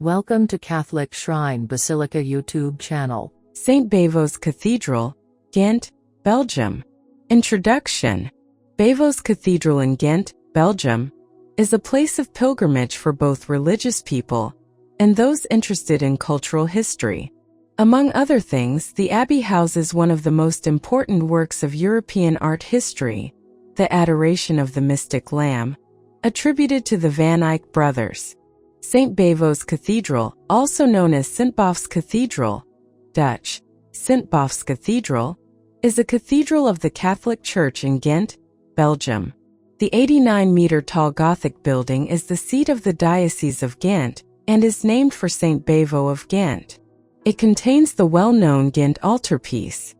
Welcome to Catholic Shrine Basilica YouTube channel. Saint Bavo Cathedral, Ghent, Belgium. Introduction. Bavos Cathedral in Ghent, Belgium, is a place of pilgrimage for both religious people and those interested in cultural history. Among other things, the abbey houses one of the most important works of European art history, the Adoration of the Mystic Lamb, attributed to the Van Eyck brothers. Saint Bavo Cathedral, also known as Saint Bavo Cathedral, Dutch, Saint Bavo Cathedral, is a cathedral of the Catholic Church in Ghent, Belgium. The 89-meter-tall Gothic building is the seat of the Diocese of Ghent and is named for Saint Bavo of Ghent. It contains the well-known Ghent Altarpiece.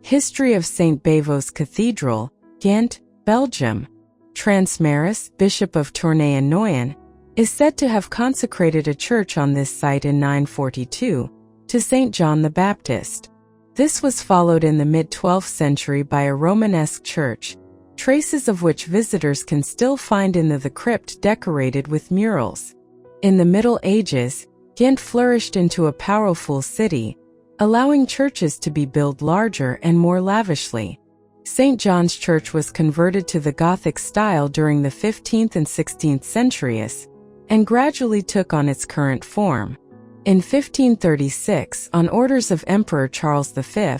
History of Saint Bavo Cathedral, Ghent, Belgium. Transmaris, Bishop of Tournai and Noyon, is said to have consecrated a church on this site in 942 to Saint John the Baptist. This was followed in the mid-12th century by a Romanesque church, traces of which visitors can still find in the crypt decorated with murals. In the Middle Ages, Ghent flourished into a powerful city, allowing churches to be built larger and more lavishly. St. John's Church was converted to the Gothic style during the 15th and 16th centuries, and gradually took on its current form. In 1536, on orders of Emperor Charles V,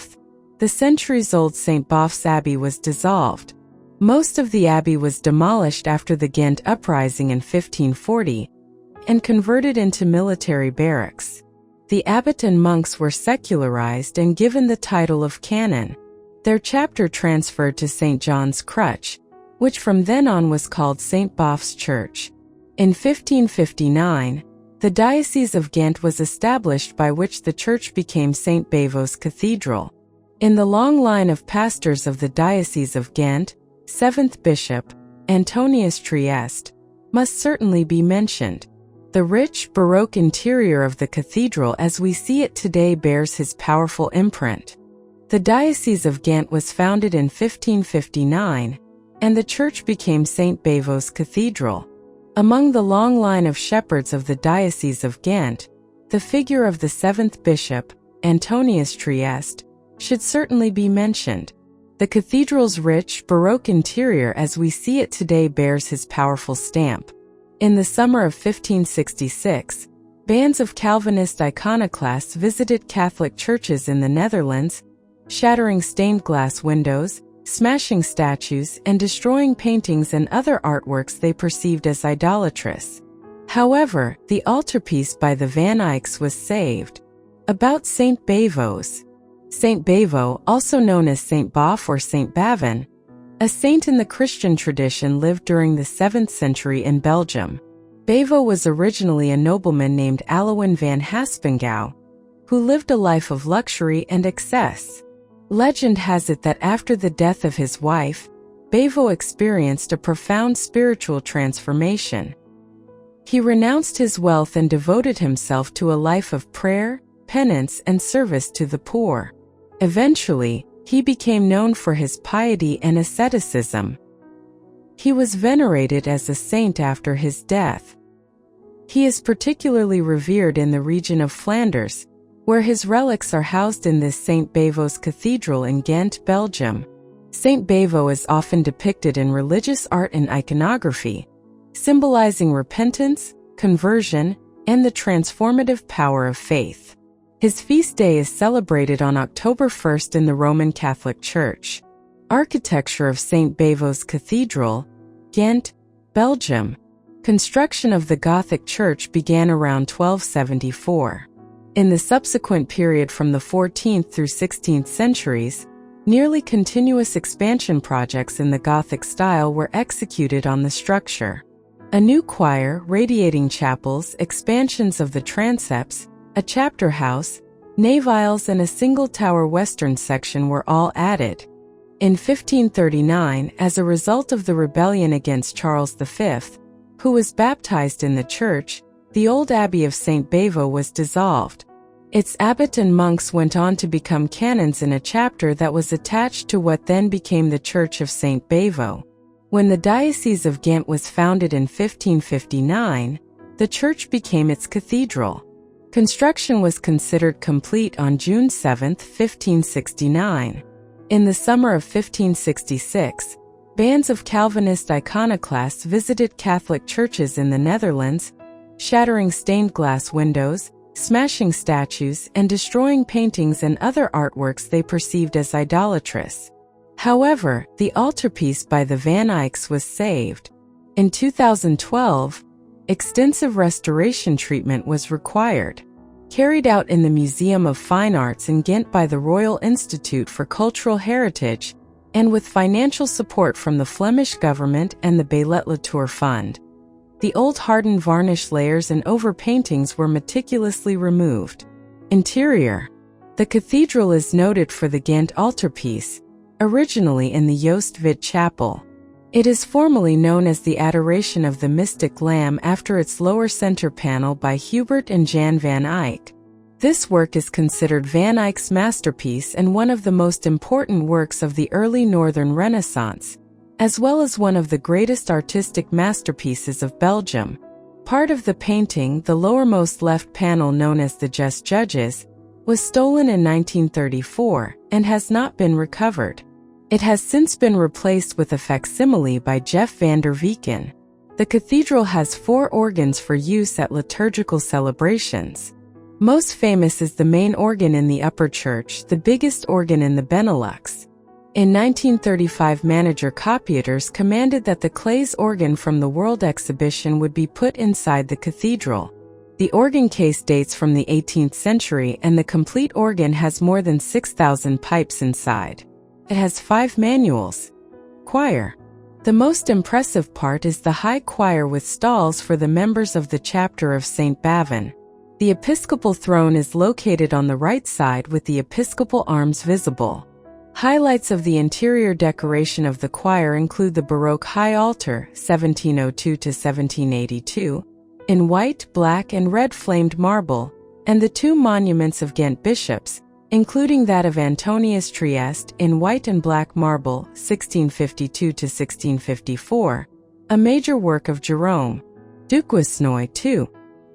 the centuries-old Saint Bavo's Abbey was dissolved. Most of the abbey was demolished after the Ghent uprising in 1540 and converted into military barracks. The abbot and monks were secularized and given the title of canon. Their chapter transferred to St. John's Crutch, which from then on was called St. Bavo's Church. In 1559, the Diocese of Ghent was established, by which the church became Saint Bavo Cathedral. In the long line of pastors of the Diocese of Ghent, 7th Bishop, Antonius Trieste, must certainly be mentioned. The rich, Baroque interior of the cathedral as we see it today bears his powerful imprint. The Diocese of Ghent was founded in 1559, and the church became Saint Bavo Cathedral. Among the long line of shepherds of the Diocese of Ghent, the figure of the 7th Bishop, Antonius Trieste, should certainly be mentioned. The cathedral's rich, Baroque interior as we see it today bears his powerful stamp. In the summer of 1566, bands of Calvinist iconoclasts visited Catholic churches in the Netherlands, shattering stained glass windows, smashing statues, and destroying paintings and other artworks they perceived as idolatrous. However, the altarpiece by the Van Eycks was saved. About Saint Bavos. Saint Bavo, also known as Saint Bavo or Saint Bavon, a saint in the Christian tradition, lived during the 7th century in Belgium. Bavo was originally a nobleman named Alewin van Haspengouw, who lived a life of luxury and excess. Legend has it that after the death of his wife, Bavo experienced a profound spiritual transformation. He renounced his wealth and devoted himself to a life of prayer, penance, and service to the poor. Eventually, he became known for his piety and asceticism. He was venerated as a saint after his death. He is particularly revered in the region of Flanders, where his relics are housed in this Saint Bavo Cathedral in Ghent, Belgium. Saint Bavo is often depicted in religious art and iconography, symbolizing repentance, conversion, and the transformative power of faith. His feast day is celebrated on October 1st in the Roman Catholic Church. Architecture of Saint Bavo Cathedral, Ghent, Belgium. Construction of the Gothic church began around 1274. In the subsequent period from the 14th through 16th centuries, nearly continuous expansion projects in the Gothic style were executed on the structure. A new choir, radiating chapels, expansions of the transepts, a chapter house, nave aisles, and a single-tower western section were all added. In 1539, as a result of the rebellion against Charles V, who was baptized in the church, the old abbey of Saint Bavo was dissolved. Its abbot and monks went on to become canons in a chapter that was attached to what then became the Church of Saint Bavo. When the Diocese of Ghent was founded in 1559, the church became its cathedral. Construction was considered complete on June 7, 1569. In the summer of 1566, bands of Calvinist iconoclasts visited Catholic churches in the Netherlands, shattering stained glass windows, smashing statues, and destroying paintings and other artworks they perceived as idolatrous. However, the altarpiece by the Van Eycks was saved. In 2012, extensive restoration treatment was required. Carried out in the Museum of Fine Arts in Ghent by the Royal Institute for Cultural Heritage, and with financial support from the Flemish government and the Beilet Latour Fund. The old hardened varnish layers and overpaintings were meticulously removed. Interior. The cathedral is noted for the Ghent Altarpiece, originally in the Joost Vid Chapel. It is formally known as the Adoration of the Mystic Lamb after its lower center panel by Hubert and Jan van Eyck. This work is considered Van Eyck's masterpiece and one of the most important works of the early Northern Renaissance, as well as one of the greatest artistic masterpieces of Belgium. Part of the painting, the lowermost left panel known as the Just Judges, was stolen in 1934 and has not been recovered. It has since been replaced with a facsimile by Jeff van der Vieken. The cathedral has 4 organs for use at liturgical celebrations. Most famous is the main organ in the upper church, the biggest organ in the Benelux. In 1935, manager Copiators commanded that the Clays organ from the World Exhibition would be put inside the cathedral. The organ case dates from the 18th century and the complete organ has more than 6,000 pipes inside. It has 5 manuals. Choir. The most impressive part is the high choir with stalls for the members of the chapter of Saint Bavo. The episcopal throne is located on the right side with the episcopal arms visible. Highlights of the interior decoration of the choir include the Baroque high altar, 1702 to 1782, in white, black, and red flamed marble, and the 2 monuments of Ghent bishops, including that of Antonius Trieste in white and black marble, 1652 to 1654, a major work of Jerome. Duquesnoy, too.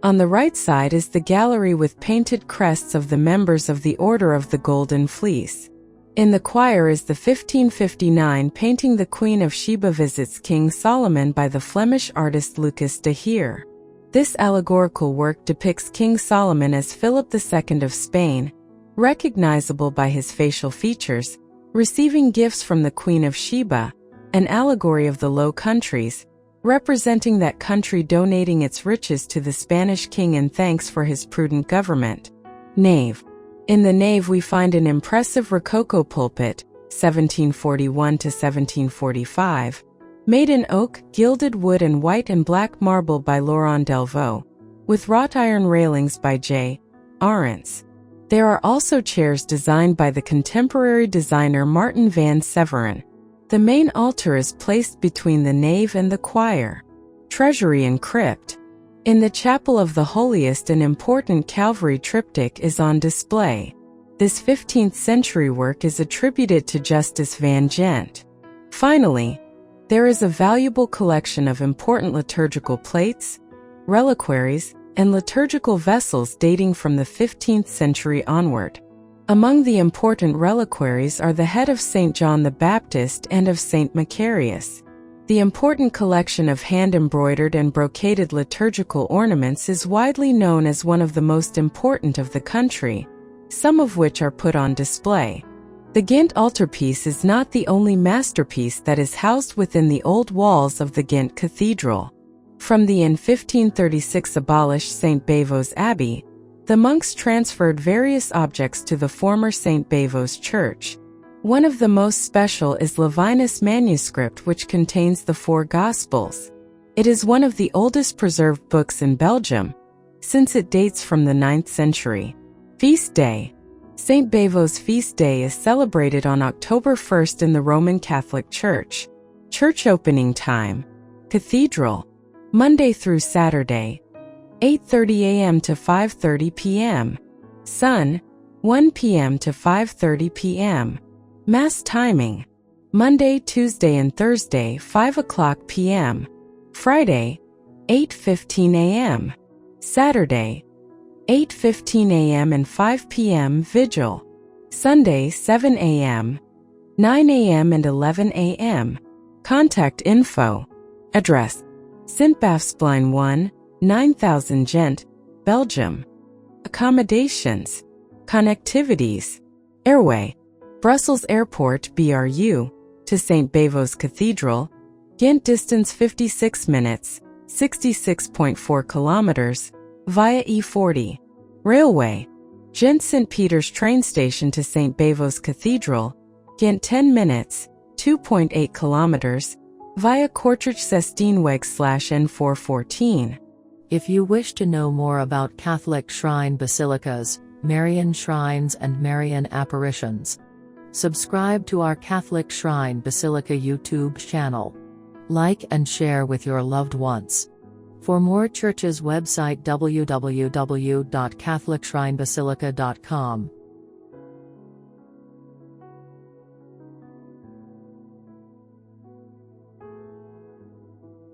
On the right side is the gallery with painted crests of the members of the Order of the Golden Fleece. In the choir is the 1559 painting The Queen of Sheba Visits King Solomon by the Flemish artist Lucas de Heer. This allegorical work depicts King Solomon as Philip II of Spain, recognizable by his facial features, receiving gifts from the Queen of Sheba, an allegory of the Low Countries, representing that country donating its riches to the Spanish king in thanks for his prudent government. Nave. In the nave we find an impressive Rococo pulpit, 1741 to 1745, made in oak, gilded wood and white and black marble by Laurent Delvaux, with wrought iron railings by J. Arentz. There are also chairs designed by the contemporary designer Martin van Severen. The main altar is placed between the nave and the choir. Treasury and crypt. In the Chapel of the Holiest, an important Calvary triptych is on display. This 15th century work is attributed to Justus van Gent. Finally, there is a valuable collection of important liturgical plates, reliquaries, and liturgical vessels dating from the 15th century onward. Among the important reliquaries are the head of St. John the Baptist and of St. Macarius. The important collection of hand-embroidered and brocaded liturgical ornaments is widely known as one of the most important of the country, some of which are put on display. The Ghent Altarpiece is not the only masterpiece that is housed within the old walls of the Ghent Cathedral. From the in 1536 abolished Saint Bavo's Abbey, the monks transferred various objects to the former Saint Bavo's Church. One of the most special is Levinus manuscript, which contains the 4 Gospels. It is one of the oldest preserved books in Belgium, since it dates from the 9th century. Feast Day. Saint Bavo's feast day is celebrated on October 1st in the Roman Catholic Church. Church opening time. Cathedral. Monday through Saturday, 8:30 a.m. to 5:30 p.m. Sun, 1 p.m. to 5:30 p.m. Mass timing. Monday, Tuesday, and Thursday, 5 o'clock p.m. Friday, 8:15 a.m. Saturday, 8:15 a.m. and 5 p.m. Vigil. Sunday 7 a.m., 9 a.m. and 11 a.m. Contact info. Address: Saint Bavo 1, 9000 Ghent, Belgium. Accommodations. Connectivities. Airway: Brussels Airport BRU to Saint Bavo Cathedral, Ghent distance 56 minutes, 66.4 kilometers, via E40. Railway: Ghent St. Peter's train station to Saint Bavo Cathedral, Ghent 10 minutes, 2.8 kilometers, via Kortrijk-16weg/N414. If you wish to know more about Catholic shrine basilicas, Marian shrines and Marian apparitions, subscribe to our Catholic Shrine Basilica YouTube channel. Like and share with your loved ones. For more churches website www.catholicshrinebasilica.com.